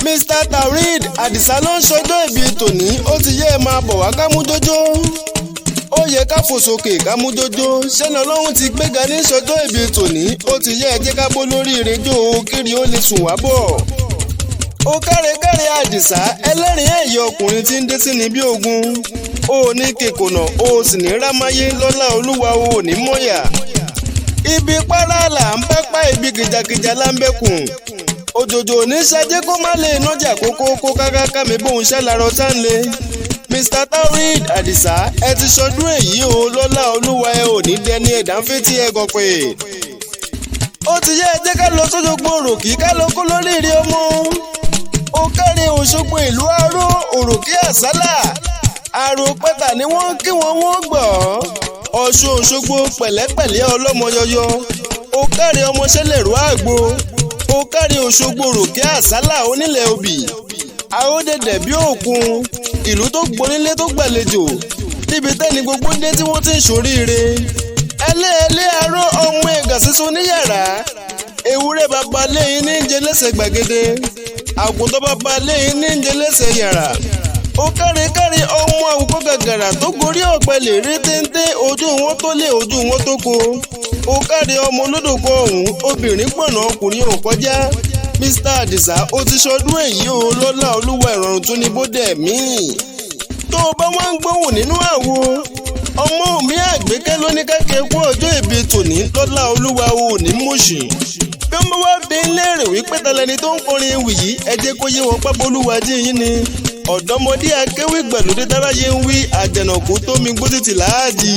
Mr. Taurid Àdìsá ló ń ṣọjọ́ ìbí tòní, ó ti yẹ ẹ máa bọ̀ wá kámújójó. Ó yẹ ká fò sókè kámújójó, ṣẹ́ni Ọlọ́run ti gbéga ní ṣọjọ́ ìbí tòní, ó ti yẹ ẹ jẹ́ ká bó lórí ìrẹ́jọ́ kiri ó lè sùn wá bọ̀. Ó káre Àdìsá, ẹlẹ́rìn ẹ̀yẹ ọkùnrin tí ń dé sí ni bí ogun. Ó ní kèkònà, ó sì ní rámáyé lọ́lá Olúwa, ó ní mọ́yà. Ibi párá là ń bá pa, ibi kìjàkìjà là ń bẹ́kùn. Òjòjò ní ṣajé kó má lè nájà kókó kó kákáká mi bóun ṣàlàrọ̀ tá ń lé. Mr. Taurid Àdìsá, ẹ ti ṣọdún èyí o, lọ́lá Olúwa, ẹ ò ní dẹni ẹ̀dá ń fetí ẹ gọ̀ pé. Ó ti yẹ ẹ jẹ́ ká lọ sójogbo Òròkì ká lọ kó lórí ìrì ọmọ. Ó kárí Òṣogbo ìlú Aró, Òròkì àsálà. Àrò pẹ́tà ni wọ́n kí wọ́n gbọ́. Ọ̀ṣun Òṣogbo pẹ̀lẹ́pẹ̀lẹ́ ọlọ́mọ yọyọ. Ó kárí ọmọṣẹ́lẹ̀rú àgbo. Ó kárí Òṣogbo Òròkì àsálà onílẹ̀ obì. Àódẹ̀dẹ̀ bí òkun, ìlú tó gbonílé tó gbàlejò. Níbi tẹ́ni gbogbo dé tí wọ́n ti ń ṣoríire. Ẹlẹ́ẹ̀lẹ́ Aró ọmọ ẹ̀gà sísun níyàrá. Ewúrẹ́ bàbá léyìn ní ń jẹ lẹ́sẹ̀ gbàgede. Àgùntàn bàbá léyìn ní ń jẹ lẹ́sẹ̀ yàrá. Ó kárí ọmọ àwùkọ gàgàrà tó gorí ọ̀pẹ lè rí téńté, ojú wọn tó lé ojú wọn tó ko. Ó kárí ọmọ olódòkọ ọ̀hún, obìnrin pọ̀nà ọkùnrin ò kọjá. Mr. Àdìsá, ó ti ṣọdún èyí o, lọ́lá Olúwa, ìrọ̀rùn tún ní bódẹ̀ míì. Tó o bá wá ń gbóhùn nínú àwo, ọmọ mi àgbékẹ́ ló ní kẹ́kẹ́ kú ọjọ́ ìbí tòní, lọ́lá Olúwa, ò ní mọ̀ṣì. Bí wọ́n bá wá bí ń léèrè wípé talẹ́ni tó ń kọrin ewì yìí, ẹ jẹ́ kó yé wọn pápá Olúwa jí yín ni. Ọ̀dọ́mọdé akéwì gbàlódé táráyé ń wí, àjànàkú tó mi gbó títì láàdì.